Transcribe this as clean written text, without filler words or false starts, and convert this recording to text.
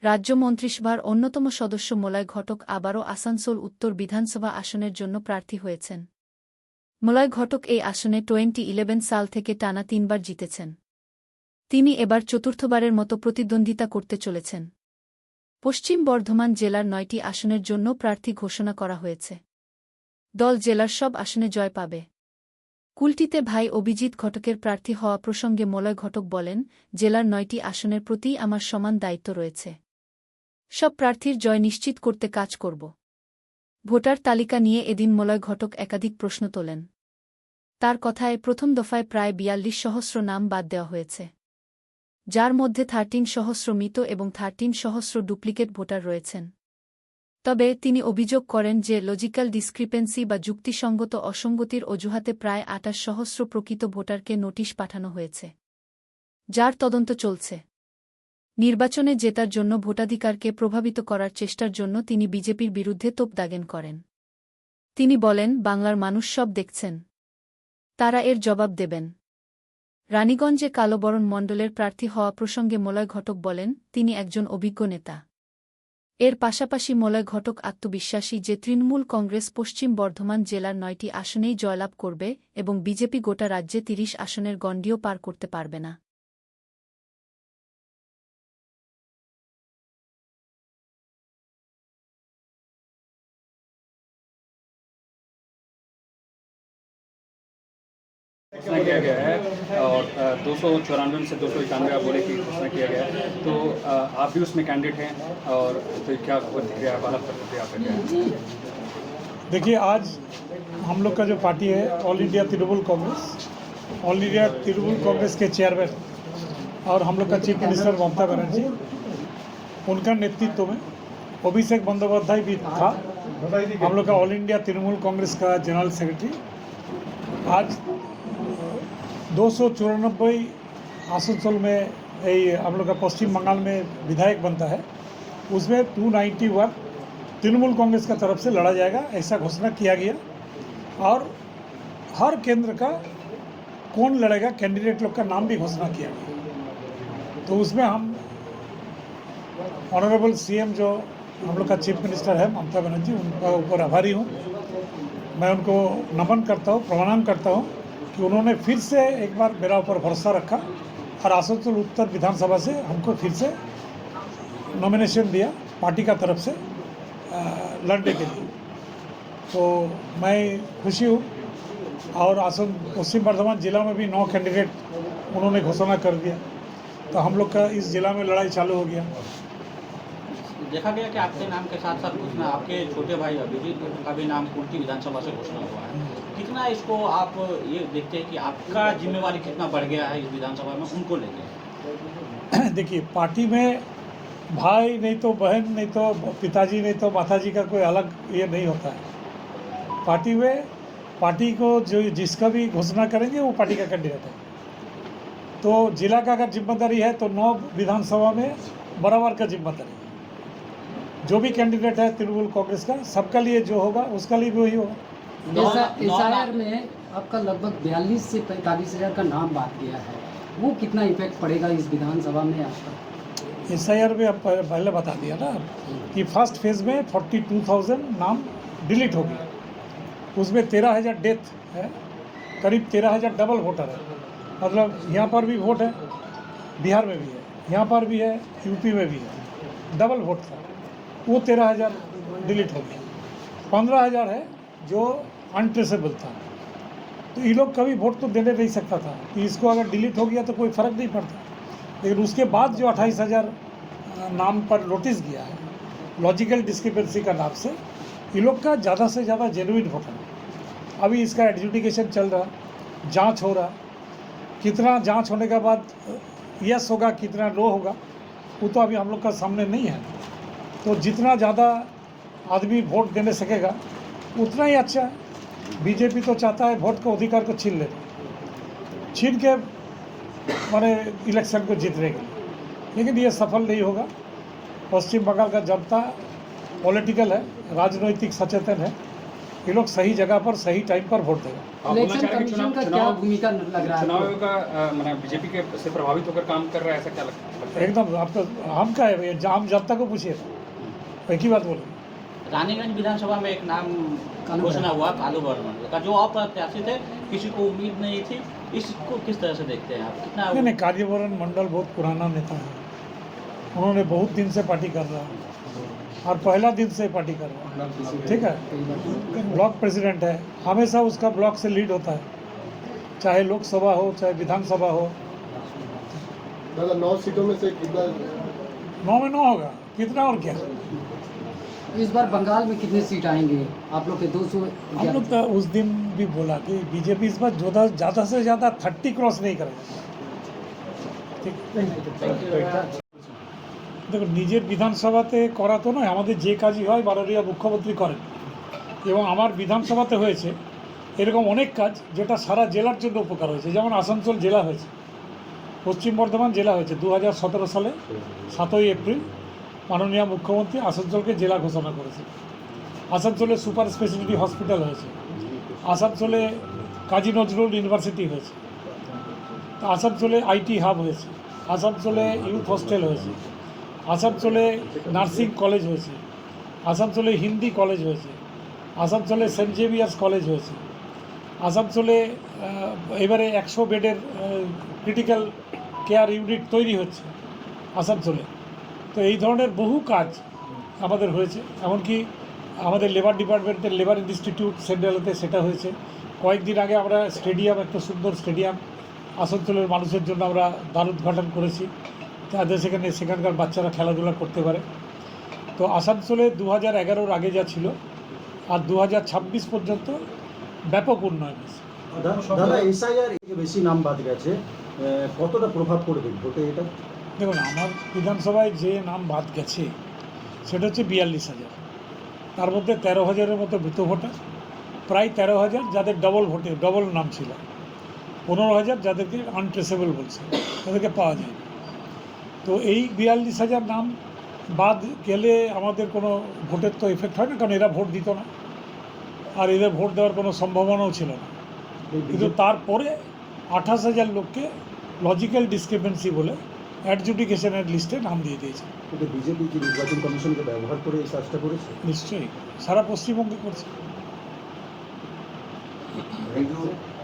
রাজ্য মন্ত্রিসভার অন্যতম সদস্য মলয় ঘটক আবারও আসানসোল উত্তর বিধানসভা আসনের জন্য প্রার্থী হয়েছেন। মলয় ঘটক এই আসনে 2011 সাল থেকে টানা 3বার জিতেছেন। তিনি এবার চতুর্থবারের মতো প্রতিদ্বন্দ্বিতা করতে চলেছেন। পশ্চিম বর্ধমান জেলার 9টি আসনের জন্য প্রার্থী ঘোষণা করা হয়েছে। দল জেলার সব আসনে জয় পাবে। কুলটিতে ভাই অভিজিৎ ঘটকের প্রার্থী হওয়া প্রসঙ্গে মলয় ঘটক বলেন, জেলার 9টি আসনের প্রতিই আমার সমান দায়িত্ব রয়েছে। সব প্রার্থীর জয় নিশ্চিত করতে কাজ করব। ভোটার তালিকা নিয়ে এদিন মলয় ঘটক একাধিক প্রশ্ন তোলেন। তার কথায় প্রথম দফায় প্রায় 42 সহস্র নাম বাদ দেওয়া হয়েছে, যার মধ্যে 13 সহস্র মৃত এবং 13 সহস্র ডুপ্লিকেট ভোটার রয়েছেন। তবে তিনি অভিযোগ করেন যে লজিক্যাল ডিসক্রিপেন্সি বা যুক্তিসঙ্গত অসঙ্গতির অজুহাতে প্রায় 28 সহস্র প্রকৃত ভোটারকে নোটিশ পাঠানো হয়েছে, যার তদন্ত চলছে। নির্বাচনে জেতার জন্য ভোটাধিকারকে প্রভাবিত করার চেষ্টার জন্য তিনি বিজেপির বিরুদ্ধে তোপ দাগেন করেন। তিনি বলেন, বাংলার মানুষ সব দেখছেন, তারা এর জবাব দেবেন। রানীগঞ্জে কালোবরণ মণ্ডলের প্রার্থী হওয়া প্রসঙ্গে মলয় ঘটক বলেন, তিনি একজন অভিজ্ঞ নেতা। এর পাশাপাশি মলয় ঘটক আত্মবিশ্বাসী যে তৃণমূল কংগ্রেস পশ্চিম বর্ধমান জেলার 9টি আসনেই জয়লাভ করবে এবং বিজেপি গোটা রাজ্যে 30 আসনের গণ্ডিও পার করতে পারবে না। घोषणा किया गया है और 294 में से 291 आप बोले कि घोषणा किया गया है, तो आप भी उसमें कैंडिडेट हैं और तो क्या प्रतिक्रिया है, वाला प्रतिक्रिया आपका क्या है? देखिए, आज हम लोग का जो पार्टी है ऑल इंडिया तृणमूल कांग्रेस के चेयरमैन और हम लोग का चीफ मिनिस्टर ममता बनर्जी, उनका नेतृत्व में अभिषेक बंदोपाध्याय भी था, हम लोग का ऑल इंडिया तृणमूल कांग्रेस का जनरल सेक्रेटरी। आज 294 आसनसोल में हम लोग का पश्चिम बंगाल में विधायक बनता है, उसमें 291 तृणमूल कांग्रेस का तरफ से लड़ा जाएगा, ऐसा घोषणा किया गया। और हर केंद्र का कौन लड़ेगा कैंडिडेट लोग का नाम भी घोषणा किया गया। तो उसमें हम ऑनरेबल सीएम जो हम लोग का चीफ मिनिस्टर है ममता बनर्जी, उनका ऊपर आभारी हूँ। मैं उनको नमन करता हूँ, प्रणाम करता हूँ कि उन्होंने फिर से एक बार मेरा ऊपर भरोसा रखा और आसनसोल उत्तर विधानसभा से हमको फिर से नॉमिनेशन दिया पार्टी का तरफ से लड़ने के लिए। तो मैं खुशी हूँ। और पश्चिम बर्धमान जिला में भी 9 कैंडिडेट उन्होंने घोषणा कर दिया, तो हम लोग का इस जिला में लड़ाई चालू हो गया। देखा गया कि आपके नाम के साथ साथ घोषणा आपके छोटे भाई अभिजीत का भी नाम कुल्टी विधानसभा से घोषणा हुआ है। कितना इसको आप ये देखते हैं कि आपका जिम्मेवारी कितना बढ़ गया है इस विधानसभा में उनको लेके? देखिए, पार्टी में भाई नहीं तो बहन, नहीं तो पिताजी, नहीं तो माताजी का कोई अलग ये नहीं होता है। पार्टी में पार्टी को जो जिसका भी घोषणा करेंगे वो पार्टी का कैंडिडेट है। तो जिला का अगर जिम्मेदारी है तो 9 विधानसभा में बराबर का जिम्मेदारी, जो भी कैंडिडेट है तृणमूल कांग्रेस का, सबका लिए जो होगा उसका लिए भी वही होगा। एसआईआर में आपका लगभग 42 से 45 हज़ार का नाम बात गया है, वो कितना इफेक्ट पड़ेगा इस विधानसभा में आपका? एसआईआर में आप पहले बता दिया ना कि फर्स्ट फेज़ में 42,000 नाम डिलीट हो गया, उसमें 13,000 डेथ है, करीब 13,000 डबल वोटर है। मतलब यहाँ पर भी वोट है, बिहार में भी है, यहाँ पर भी है, यूपी में भी है, डबल वोट था, वो 13,000 डिलीट हो गया। 15,000 है जो अनट्रेसेबल था। तो ये लोग कभी वोट तो देने नहीं सकता था कि इसको अगर डिलीट हो गया तो कोई फ़र्क नहीं पड़ता। लेकिन उसके बाद जो 28,000 नाम पर नोटिस गया है लॉजिकल डिस्क्रिपेंसी का नाम से, ये लोग का ज़्यादा से ज़्यादा जेन्युइन वोटर है। अभी इसका एडजुडिकेशन चल रहा, जांच हो रहा, कितना जांच होने के बाद यस होगा कितना नो होगा वो तो अभी हम लोग का सामने नहीं है। तो जितना ज़्यादा आदमी वोट देने सकेगा उतना ही अच्छा है। बीजेपी तो चाहता है वोट के अधिकार को छीन लेना, छीन के माने इलेक्शन को जीतने के लिए, लेकिन ये सफल नहीं होगा। पश्चिम बंगाल का जनता पॉलिटिकल है, राजनैतिक सचेतन है, ये लोग सही जगह पर सही टाइम पर वोट देगा। आप बोलना इलेक्शन चाह रहे हैं कि कमीशन का क्या चुनाव भूमिका लग रहा है चुनाव आपको? का मतलब बीजेपी के से प्रभावित होकर काम कर रहा है, ऐसा क्या लगता है? एकदम आप तो हम क्या है, ये आम जनता को पूछिए, एक ही बात बोलेंगे। रानीगंज विधानसभा में एक नाम कालू घोषणा हुआ कालू वर्मन का, जो अप्रत्याशित है, किसी को उम्मीद नहीं थी। इसको किस तरह से देखते हैं आप? कितना नहीं नहीं, कार्यवरण मंडल बहुत पुराना नेता है, उन्होंने बहुत दिन से पार्टी कर रहा है और पहला दिन से पार्टी कर रहा है, ठीक है। ब्लॉक प्रेसिडेंट है, हमेशा उसका ब्लॉक से लीड होता है, चाहे लोकसभा हो चाहे विधानसभा हो। दादा 9 सीटों में से कितना 9 में 9 होगा, कितना और क्या। इस बार बंगाल में कितने सीट आएंगे आप लोग के? 200? हम लोग तो उस दिन भी बोला कि बीजेपी इस बार ज़्यादा से ज़्यादा 30 क्रॉस नहीं करेगा, ঠিক। দেখো, নিজের বিধানসভাতে করা তো নয়, আমাদের যে কাজই হয় মাননীয় মুখ্যমন্ত্রী করেন, এবং আমার বিধানসভাতে হয়েছে এরকম অনেক কাজ যেটা সারা জেলার জন্য উপকার হয়েছে। যেমন আসানসোল জেলা হয়েছে, পশ্চিম বর্ধমান জেলা হয়েছে 2017 সালে 7ই এপ্রিল মাননীয় মুখ্যমন্ত্রী আসানসোলকে জেলা ঘোষণা করেছে। আসানসোলে সুপার স্পেশালিটি হসপিটাল হয়েছে, আসানসোলে কাজী নজরুল ইউনিভার্সিটি হয়েছে, আসানসোলে আইটি হাব হয়েছে, আসানসোলে ইউথ হস্টেল হয়েছে, আসানসোলে নার্সিং কলেজ হয়েছে, আসানসোলে হিন্দি কলেজ হয়েছে, আসানসোলে সেন্ট জেভিয়ার্স কলেজ হয়েছে, আসানসোলে এবারে 100 বেডের ক্রিটিক্যাল কেয়ার ইউনিট তৈরি হচ্ছে আসানসোলে। তো এই ধরনের বহু কাজ আমাদের হয়েছে, এমনকি আমাদের লেবার ডিপার্টমেন্টের লেবার ইনস্টিটিউট সেন্ট্রালেতে সেটা হয়েছে। কয়েকদিন আগে আমরা স্টেডিয়াম, একটা সুন্দর স্টেডিয়াম আসানসোলের মানুষের জন্য আমরা দ্বার উদ্ঘাটন করেছি, তাদের সেখানকার বাচ্চারা খেলাধুলা করতে পারে। তো আসানসোলে 2011-র আগে যা ছিল আর 2026 পর্যন্ত ব্যাপক উন্নয়ন হয়েছে। দাদা এসআইআর বেশি নাম বাদ গেছে, কতটা প্রভাব পড়বে ভোটে এটা? দেখুন, আমার বিধানসভায় যে নাম বাদ গেছে সেটা হচ্ছে 42,000, তার মধ্যে 13,000-এর মতো মৃত ভোটার, প্রায় 13,000 যাদের ডবল নাম ছিল, 15,000 যাদেরকে আনট্রেসেবল বলছে, তাদেরকে পাওয়া যায়। তো এই 42,000 নাম বাদ গেলে আমাদের কোনো ভোটের তো এফেক্ট হয় না, কারণ এরা ভোট দিত না আর এদের ভোট দেওয়ার কোনো সম্ভাবনাও ছিল না। কিন্তু তারপরে 28,000 লোককে লজিক্যাল ডিসক্রিপেন্সি বলে অ্যাডজুডিকেশনের লিস্টে নাম দিয়ে দিয়েছে। কিন্তু বিজেপি কি নির্বাচন কমিশনকে ব্যবহার করে এই কাজটা করেছে? নিশ্চয়ই সারা পশ্চিমবঙ্গে করছে।